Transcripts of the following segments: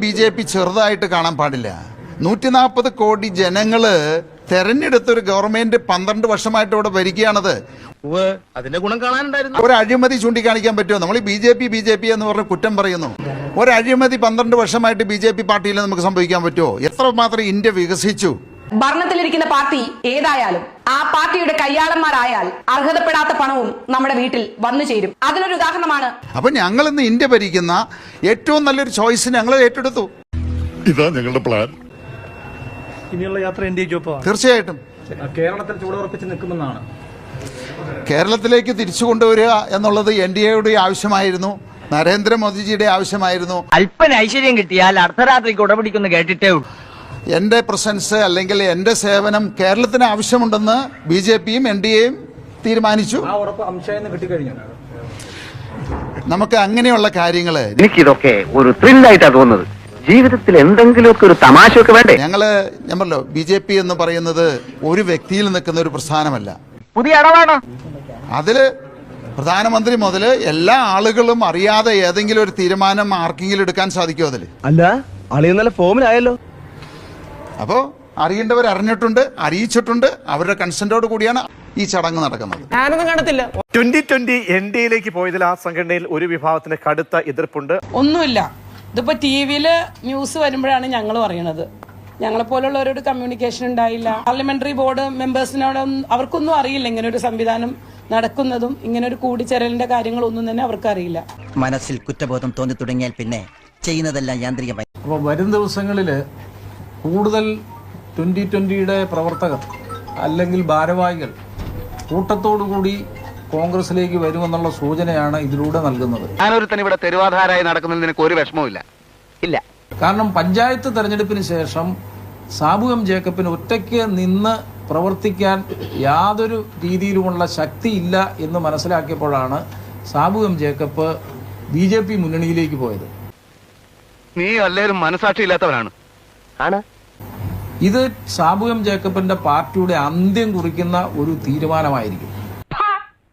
B J P ചെറുതായിട്ട് കാണാൻ പാടില്ല. 140 കോടി ജനങ്ങള് തെരഞ്ഞെടുത്തൊരു ഗവൺമെന്റ് 12 വർഷമായിട്ട് ഇവിടെ ഭരിക്കുകയാണത്. അതിന്റെ ഗുണം കാണാനുണ്ടായിരുന്നു. ഒരു അഴിമതി ചൂണ്ടിക്കാണിക്കാൻ പറ്റുമോ? നമ്മൾ ബി ജെ പി എന്ന് പറഞ്ഞ് കുറ്റം പറയുന്നു. ഒരു അഴിമതി 12 വർഷമായിട്ട് BJP പാർട്ടിയിൽ നമുക്ക് സംഭവിക്കാൻ പറ്റുമോ? എത്രമാത്രം ഇന്ത്യ വികസിച്ചു. ഭരണത്തിലിരിക്കുന്ന പാർട്ടി ഏതായാലും ആ പാർട്ടിയുടെ കയ്യാളന്മാരായാൽ അർഹതപ്പെടാത്ത പണവും നമ്മുടെ വീട്ടിൽ വന്നു ചേരും. അതിനൊരു ഉദാഹരണമാണ്. അപ്പൊ ഞങ്ങൾ ഇന്ന് ഇന്ത്യ ഭരിക്കുന്ന ഏറ്റവും നല്ലൊരു ചോയ്സ് ഞങ്ങൾ ഏറ്റെടുത്തു. ഇതാ ഞങ്ങളുടെ പ്ലാൻ. ഇനിയുള്ള യാത്ര തീർച്ചയായിട്ടും കേരളത്തിൽ ചൂടുറപ്പിച്ച് നിൽക്കുമെന്നാണ്. കേരളത്തിലേക്ക് തിരിച്ചു കൊണ്ടുവരിക എന്നുള്ളത് NDAയുടെ ആവശ്യമായിരുന്നു, നരേന്ദ്രമോദിജിയുടെ ആവശ്യമായിരുന്നു. അല്പന ഐശ്വര്യം കിട്ടിയാൽ അർദ്ധരാത്രിക്ക് ഉടപിടിക്കുന്നു കേട്ടിട്ടേ ഉള്ളൂ. എൻ്റെ പ്രസൻസ് അല്ലെങ്കിൽ എൻ്റെ സേവനം കേരളത്തിന് ആവശ്യമുണ്ടെന്ന് BJPയും NDAയും തീരുമാനിച്ചു. ആ ഉറപ്പ് അംശയെന്ന് കിട്ടിക്കഴിഞ്ഞു. നമുക്ക് അങ്ങനെയുള്ള കാര്യങ്ങള് എനിക്കിതൊക്കെ ഒരു ത്രില്ലായിട്ടാണ് തോന്നുന്നത്. ജീവിതത്തിൽ എന്തെങ്കിലുമൊക്കെ ഒരു തമാശയൊക്കെ വേണ്ടേ? ഞങ്ങള് ഞാൻ പറഞ്ഞല്ലോ, BJP എന്ന് പറയുന്നത് ഒരു വ്യക്തിയിൽ നിൽക്കുന്ന ഒരു പ്രസ്ഥാനമല്ല. പുതിയ അടവാണ്. അതില് പ്രധാനമന്ത്രി മുതല് എല്ലാ ആളുകളും അറിയാതെ ഏതെങ്കിലും ഒരു തീരുമാനം ആർക്കെങ്കിലും എടുക്കാൻ സാധിക്കുമോ? അതില് അല്ല, അളിയന്നല്ല ഫോമിലായല്ലോ. അപ്പോ അറിയേണ്ടവർ അറിഞ്ഞിട്ടുണ്ട്, അറിയിച്ചിട്ടുണ്ട്. അവരുടെ കൺസെന്റോട് കൂടിയാണ് ഈ ചടങ്ങ് നടക്കുന്നത്. ഞാനൊന്നും കണ്ടത്തില്ല. 2020 NDAയിലേക്ക് പോയതിൽ ആ സംഘടനയിൽ ഒരു വിഭാഗത്തിന് കടുത്ത എതിർപ്പുണ്ട്. ഒന്നുമില്ല. ഇതിപ്പോ TV-ല് ന്യൂസ് വരുമ്പോഴാണ് ഞങ്ങൾ പറയണത്. ഞങ്ങളെപ്പോലുള്ളവരോട് കമ്മ്യൂണിക്കേഷൻ ഉണ്ടായില്ല. പാർലമെന്ററി ബോർഡ് മെമ്പേഴ്സിനോട് അവർക്കൊന്നും അറിയില്ല ഇങ്ങനെ ഒരു സംവിധാനം നടക്കുന്നതും ഇങ്ങനെ ഒരു കൂടിച്ചേരലിന്റെ കാര്യങ്ങളൊന്നും തന്നെ അവർക്ക് അറിയില്ല. മനസ്സിൽ കുറ്റബോധം തോന്നി തുടങ്ങിയാൽ പിന്നെ ചെയ്യുന്നതെല്ലാം യാന്ത്രികമായി. അപ്പോൾ വരും ദിവസങ്ങളിൽ കൂടുതൽ 2020യുടെ പ്രവർത്തകർ അല്ലെങ്കിൽ ഭാരവാഹികൾ കൂട്ടത്തോടുകൂടി കോൺഗ്രസിലേക്ക് വരുമെന്നുള്ള സൂചനയാണ് ഇതിലൂടെ നൽകുന്നത്. ഞാനൊരുത്തൻ ഇവിടെ തെരുവാധാരായി നടക്കുന്നതിൽ നിനക്ക് ഒരു വിഷമവും ഇല്ല. കാരണം പഞ്ചായത്ത് തെരഞ്ഞെടുപ്പിന് ശേഷം സാബു എം ജേക്കബിന് ഒറ്റയ്ക്ക് നിന്ന് പ്രവർത്തിക്കാൻ യാതൊരു രീതിയിലുമുള്ള ശക്തിയില്ല എന്ന് മനസ്സിലാക്കിയപ്പോഴാണ് സാബു എം ജേക്കബ് BJP മുന്നണിയിലേക്ക് പോയത്. നീ അല്ലേലും മനസാക്ഷി ഇല്ലാത്തവനാണ്. ഇത് സാബു എം ജേക്കബിന്റെ പാർട്ടിയുടെ അന്ത്യം കുറിക്കുന്ന ഒരു തീരുമാനമായിരിക്കും.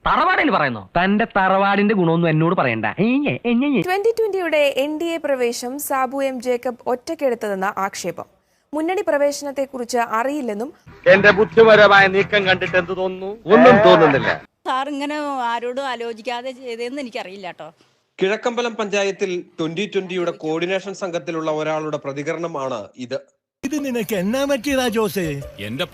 തറവാടിന് പറയുന്നു. തന്റെ തറവാടിന്റെ ഗുണമൊന്നും എന്നോട് പറയണ്ട. 2020യുടെ NDA പ്രവേശം സാബു എം ജേക്കബ് ഒറ്റയ്ക്കെടുത്തതെന്ന ആക്ഷേപം. മുന്നണി പ്രവേശനത്തെക്കുറിച്ച് അറിയില്ലെന്നും എന്റെ ബുദ്ധിപരമായ നീക്കം കണ്ടിട്ട് എന്ത് തോന്നുന്നു? ഒന്നും തോന്നുന്നില്ല. സാർ ഇങ്ങനെ ആരോടും ആലോചിക്കാതെ ചെയ്തതെന്ന് എനിക്കറിയില്ല കേട്ടോ. കിഴക്കമ്പലം പഞ്ചായത്തിൽ 2020യുടെ കോർഡിനേഷൻ സംഘത്തിലുള്ള ഒരാളുടെ പ്രതികരണമാണ് ഇത്. ഇത് നിനക്ക് എന്നാ പറ്റിയതാ ജോസേ? എന്റെ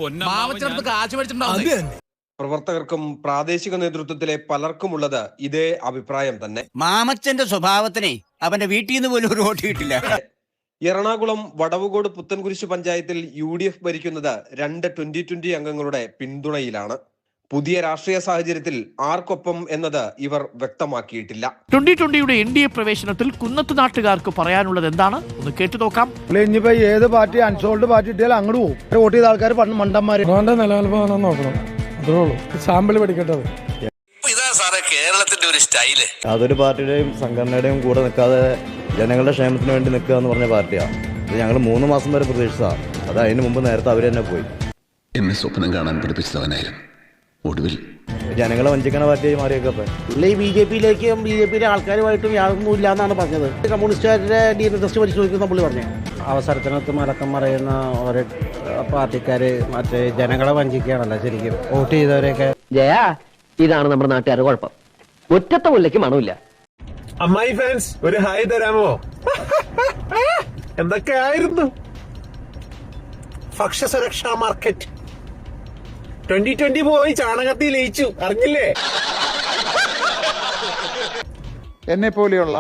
പ്രവർത്തകർക്കും പ്രാദേശിക നേതൃത്വത്തിലെ പലർക്കുമുള്ളത് ഇതേ അഭിപ്രായം തന്നെ. മാമച്ചന്റെ സ്വഭാവത്തിനെ അവന്റെ വീട്ടിൽ നിന്ന് പോലും ഒരു വോട്ട് കിട്ടില്ല. എറണാകുളം വടവുകോട് പുത്തൻകുരിശ് പഞ്ചായത്തിൽ UDF ഭരിക്കുന്നത് 2 2020 അംഗങ്ങളുടെ പിന്തുണയിലാണ്. പുതിയ രാഷ്ട്രീയ സാഹചര്യത്തിൽ ആർക്കൊപ്പം എന്നത് ഇവർ വ്യക്തമാക്കിയിട്ടില്ല. 2020യുടെ NDA പ്രവേശനത്തിൽ കുന്നത്ത് നാട്ടുകാർക്ക് പറയാനുള്ളത് എന്താണ് ഒന്ന് കേട്ടു നോക്കാം. ഇനിയിപ്പോ ഏത് പാർട്ടി അൺസോൾഡ് പാർട്ടി ഇട്ടാലും അങ്ങോട്ട് പോകും. വോട്ട് ചെയ്ത ആൾക്കാർ മണ്ടന്മാര് നിലനിൽപ്പ് നോക്കണം. അത്രേ ഉള്ളൂ. സാമ്പിൾ പഠിക്കട്ടത്. ഇതാ സാറേ കേരളത്തിന്റെ ഒരു സ്റ്റൈല്. അതൊരു പാർട്ടിയുടെയും സംഘടനയുടെയും കൂടെ നിൽക്കാതെ ജനങ്ങളുടെ ക്ഷേമത്തിന് വേണ്ടി നിൽക്കുക എന്ന് പറഞ്ഞ പാർട്ടിയാണ്. ഇത് ഞങ്ങൾ 3 മാസം വരെ പ്രതീക്ഷിച്ചതാണ്. അത് അതിന് മുമ്പ് നേരത്തെ അവർ തന്നെ പോയി. എന്നെ സ്വപ്നം കാണാൻ പഠിപ്പിച്ചവനായിരുന്നു. ഒടുവിൽ ജനങ്ങളെ വഞ്ചിക്കണ പാർട്ടിയായി മാറിയൊക്കെ പുള്ളി BJPയിലേക്കും BJPയിലെ ആൾക്കാരുമായിട്ടും യാതൊന്നും ഇല്ല എന്നാണ് പറഞ്ഞത്. കമ്മ്യൂണിസ്റ്റുകാരുടെ ടെസ്റ്റ് പരിശോധിക്കുന്ന പുള്ളി പറഞ്ഞു. അവസരത്തിനകത്ത് മലക്കം പറയുന്ന ഓരോ പാർട്ടിക്കാര് മറ്റേ ജനങ്ങളെ വഞ്ചിക്കുകയാണല്ലോ ശരിക്കും. വോട്ട് ചെയ്തവരെയൊക്കെ ഇതാണ് നമ്മുടെ നാട്ടുകാരുടെ കുഴപ്പം. മുറ്റത്തെ മുല്ലയ്ക്ക് മണമില്ല. അമ്മായി ഫാൻസ് ഒരു ഹായ് തരാമോ? എന്തൊക്കെയായിരുന്നു ഭക്ഷ്യസുരക്ഷാ മാർക്കറ്റ് 2020 പോയി ചാണകത്തിൽ ലയിച്ചു, അറിഞ്ഞില്ലേ? എന്നെ പോലെയുള്ള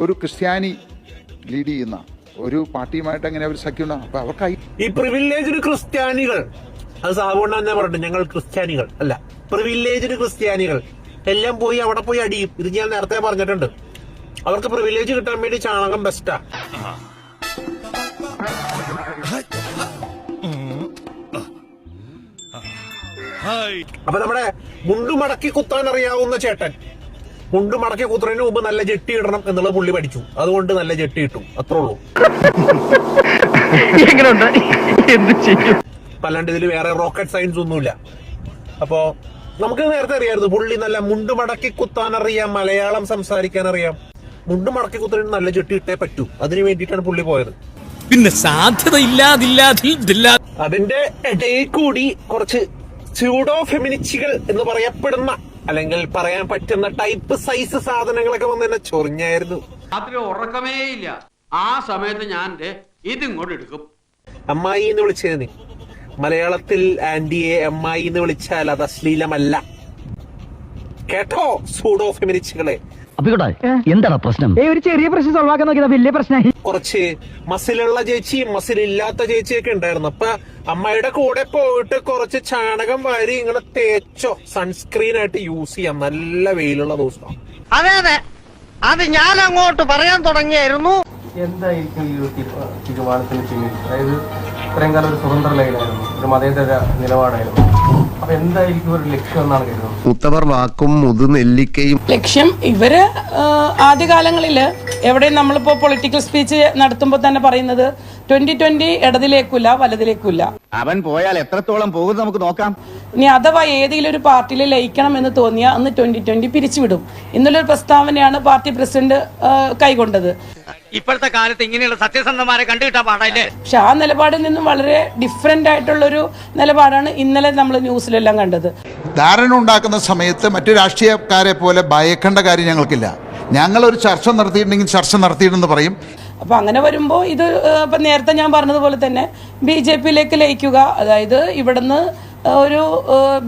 ഒരു ക്രിസ്ത്യാനി ലീഡ് ചെയ്യുന്ന ഒരു പാർട്ടിയുമായിട്ട് അങ്ങനെ അവർ സഖ്യമുണ്ടോ? അപ്പൊ അവർക്കായി ഈ പ്രിവിലേജ്ഡ് ക്രിസ്ത്യാനികൾ, അത് സാബുണ്ണ തന്നെ പറഞ്ഞു, ഞങ്ങൾ ക്രിസ്ത്യാനികൾ അല്ല, പ്രിവിലേജ്ഡ് ക്രിസ്ത്യാനികൾ എല്ലാം പോയി അവിടെ പോയി അടിയും. ഇത് ഞാൻ നേരത്തെ പറഞ്ഞിട്ടുണ്ട്. അവർക്ക് പ്രിവിലേജ് കിട്ടാൻ വേണ്ടി ചാണകം ബെസ്റ്റാ. അപ്പൊ നമ്മുടെ മുണ്ടുമടക്കി കുത്താൻ അറിയാവുന്ന ചേട്ടൻ മുണ്ടുമടക്കി കുത്തുന്നതിന് മുമ്പ് നല്ല ജെട്ടി ഇടണം എന്നുള്ളത് പുള്ളി പഠിച്ചു. അതുകൊണ്ട് നല്ല ജെട്ടി ഇട്ടു, അത്രേ ഉള്ളൂ. അല്ലാണ്ട് ഇതിൽ വേറെ റോക്കറ്റ് സയൻസ് ഒന്നുമില്ല. അപ്പോ നമുക്ക് നേരത്തെ അറിയാമായിരുന്നു പുള്ളി നല്ല മുണ്ടുമടക്കി കുത്താൻ അറിയാം, മലയാളം സംസാരിക്കാൻ അറിയാം. മുണ്ട് മടക്കി കുത്തിട്ട് നല്ല ചെട്ടി ഇട്ടേ പറ്റൂ. അതിന് വേണ്ടിയിട്ടാണ് പുള്ളി പോയത്. പിന്നെ സാധ്യത ഇല്ലാതില്ല. അതിന്റെ ഇടയിൽ കൂടി കുറച്ച് സ്യൂഡോ ഫെമിനിസ്റ്റുകൾ എന്ന് പറയപ്പെടുന്ന അല്ലെങ്കിൽ പറയാൻ പറ്റുന്ന ടൈപ്പ് സൈസ് സാധനങ്ങളൊക്കെ വന്ന് എന്നെ ചൊറിഞ്ഞായിരുന്നു. രാത്രി ഉറക്കമേ ഇല്ല. ആ സമയത്ത് ഞാൻ ഇതിങ്ങോട്ട് എടുക്കും. അമ്മായി എന്ന് വിളിച്ചതിന് മലയാളത്തിൽ ആന്റിയെ അമ്മായി എന്ന് വിളിച്ചാൽ അത് അശ്ലീലമല്ല. കേട്ടോ സൂഡോ ഫെമിനിസ്റ്റുകളെ? എന്താണ് പ്രശ്നം? ഒരു ചെറിയ പ്രശ്നം സോൾവ് ആക്കാൻ നോക്കിയതാ വലിയ പ്രശ്നമായി. കുറച്ച് മസിലുള്ള ചേച്ചിയും മസിലില്ലാത്ത ചേച്ചിയൊക്കെ ഉണ്ടായിരുന്നു. അപ്പൊ അമ്മയുടെ കൂടെ പോയിട്ട് കുറച്ച് ചാണകം വാരി ഇങ്ങനെ തേച്ചോ സൺസ്ക്രീൻ ആയിട്ട് യൂസ് ചെയ്യാം നല്ല വെയിലുള്ള ദിവസം. അതെ അത് ഞാൻ അങ്ങോട്ട് പറയാൻ തുടങ്ങിയായിരുന്നു. എന്തായിരിക്കും ഈ തീരുമാനത്തിന് പിന്നിൽ? അതായത് ഇത്രയും കാലം ഒരു സ്വതന്ത്ര ലൈനായിരുന്നു, ഒരു മതേതര നിലപാടായിരുന്നു. അപ്പൊ എന്തായിരിക്കും ഒരു ലക്ഷ്യം എന്നാണ് കരുതുന്നത്? മുത്തവർ വാക്കും മുതുനെല്ലിക്കയും. ലക്ഷ്യം ഇവര് ആദ്യകാലങ്ങളില് എവിടെയും നമ്മളിപ്പോ പൊളിറ്റിക്കൽ സ്പീച്ച് നടത്തുമ്പോൾ തന്നെ പറയുന്നത് 2020 ഇടതിലേക്കില്ല വലതിലേക്കില്ല. അവൻ പോയാൽ എത്രത്തോളം പോകും നമുക്ക് നോക്കാം. ഇനി അഥവാ ഏതെങ്കിലും ഒരു പാർട്ടിയിൽ ലയിക്കണം എന്ന് തോന്നിയാൽ അന്ന് 2020 പിരിച്ചുവിടും എന്നുള്ളൊരു പ്രസ്താവനയാണ് പാർട്ടി പ്രസിഡന്റ് കൈക്കൊണ്ടത്. ഇപ്പോഴത്തെ കാലത്ത് ഇങ്ങനെയുള്ള സത്യസന്ധമാരെ കണ്ടുകിട്ടാൻ പാടില്ലേ? പക്ഷെ ആ നിലപാടിൽ നിന്നും വളരെ ഡിഫറെന്റ് ആയിട്ടുള്ളൊരു നിലപാടാണ് ഇന്നലെ നമ്മൾ ന്യൂസിലെല്ലാം കണ്ടത്. ധാരണ ഉണ്ടാക്കുന്ന സമയത്ത് മറ്റു രാഷ്ട്രീയക്കാരെ പോലെ ഭയക്കേണ്ട കാര്യം ഞങ്ങൾക്കില്ല. ഞങ്ങളൊരു ചർച്ച നടത്തിയിട്ടുണ്ടെങ്കിൽ ചർച്ച നടത്തിയിട്ടെന്ന് പറയും. അപ്പൊ അങ്ങനെ വരുമ്പോൾ ഇത് ഇപ്പൊ നേരത്തെ ഞാൻ പറഞ്ഞതുപോലെ തന്നെ BJP-യിലേക്ക് ലയിക്കുക, അതായത് ഇവിടുന്ന് ഒരു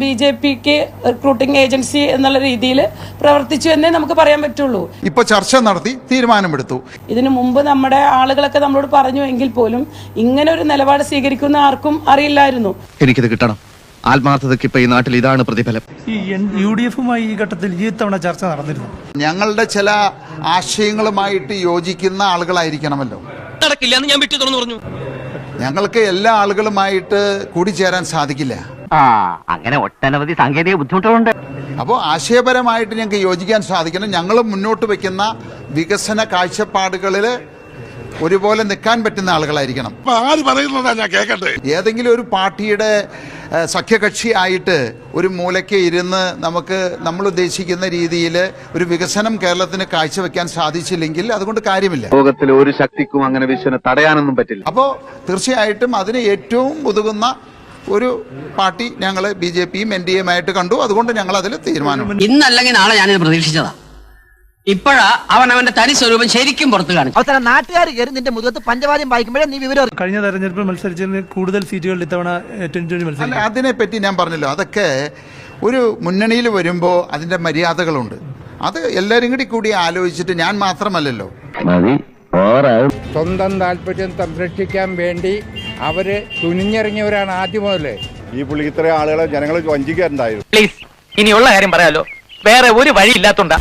BJP-ക്ക് റിക്രൂട്ടിംഗ് ഏജൻസി എന്നുള്ള രീതിയിൽ പ്രവർത്തിച്ചു എന്നേ നമുക്ക് പറയാൻ പറ്റുള്ളൂ. ഇപ്പൊ ചർച്ച നടത്തി തീരുമാനമെടുത്തു. ഇതിനു മുമ്പ് നമ്മുടെ ആളുകളൊക്കെ നമ്മളോട് പറഞ്ഞു എങ്കിൽ പോലും ഇങ്ങനെ ഒരു നിലപാട് സ്വീകരിക്കുന്ന ആർക്കും അറിയില്ലായിരുന്നു. എനിക്കിത് കിട്ടണം. ആത്മാർത്ഥതയ്ക്ക് ഇപ്പൊ ഈ നാട്ടിൽ ഇതാണ് പ്രതിഫലം. ഈ UDF-മായി ഈ ഘട്ടത്തിൽ ഈ തവണ ചർച്ച നടന്നിരുന്നു. ഞങ്ങളുടെ ചില ആശയങ്ങളുമായിട്ട് യോജിക്കുന്ന ആളുകളായിരിക്കണമല്ലോ. നടക്കില്ല എന്ന് ഞാൻ വിട്ടു തുറന്നു പറഞ്ഞു. ഞങ്ങൾക്ക് എല്ലാ ആളുകളുമായിട്ട് കൂടിച്ചേരാൻ സാധിക്കില്ല. അങ്ങനെ ഒട്ടനവധി സാങ്കേതിക ബുദ്ധിമുട്ടുകളുണ്ട്. അപ്പോൾ ആശയപരമായിട്ട് ഞങ്ങൾക്ക് യോജിക്കാൻ സാധിക്കണം. ഞങ്ങൾ മുന്നോട്ട് വയ്ക്കുന്ന വികസന കാഴ്ചപ്പാടുകളിൽ ഒരുപോലെ നിൽക്കാൻ പറ്റുന്ന ആളുകളായിരിക്കണം. ഏതെങ്കിലും ഒരു പാർട്ടിയുടെ സഖ്യകക്ഷി ആയിട്ട് ഒരു മൂലയ്ക്ക് ഇരുന്ന് നമ്മൾ ഉദ്ദേശിക്കുന്ന രീതിയിൽ ഒരു വികസനം കേരളത്തിന് കാഴ്ചവെക്കാൻ സാധിച്ചില്ലെങ്കിൽ അതുകൊണ്ട് കാര്യമില്ല. ലോകത്തിലെ ഒരു ശക്തിക്കും അങ്ങനെ വിശ്വനെ തടയാനൊന്നും പറ്റില്ല. അപ്പോൾ തീർച്ചയായിട്ടും അതിന് ഏറ്റവും ഉതകുന്ന ഒരു പാർട്ടി ഞങ്ങൾ BJP-യും NDA-യുമായിട്ട് കണ്ടു. അതുകൊണ്ട് ഞങ്ങൾ അതിൽ തീരുമാനം. ഇന്നല്ലെങ്കിൽ നാളെ ഞാനിത് പ്രതീക്ഷിച്ചതാ. ഇപ്പോഴാ അവന്റെ തനി സ്വരൂപം ശരിക്കും പുറത്തു കാണിച്ചു. അവസാനം നാട്ടുകാർ കയറി നിന്റെ മുഖത്ത് പഞ്ചവാദ്യം വായിക്കുമ്പോഴേ നീ വിവരം. കഴിഞ്ഞ തെരഞ്ഞെടുപ്പിൽ മത്സരിച്ചതിന് കൂടുതൽ സീറ്റുകൾ ഇത്തവണ 2020 മത്സരിച്ചു. അതിനെപ്പറ്റി ഞാൻ പറഞ്ഞല്ലോ, അതൊക്കെ ഒരു മുന്നണിയിൽ വരുമ്പോൾ അതിൻ്റെ മര്യാദകളുണ്ട്. അത് എല്ലാവരും കൂടി ആലോചിച്ചിട്ട് ഞാൻ മാത്രമല്ലല്ലോ. സ്വന്തം താല്പര്യം സംരക്ഷിക്കാൻ വേണ്ടി അവര് തുനിഞ്ഞിറങ്ങിയവരാണ് ആദ്യം മുതലേ. ഈ പുള്ളി ഇത്രയും ആളുകളെ ജനങ്ങൾ വഞ്ചിക്കാറുണ്ടായിരുന്നു. പ്ലീസ് ഇനിയുള്ള കാര്യം പറയാലോ, വേറെ ഒരു വഴി ഇല്ലാത്തോണ്ടാ.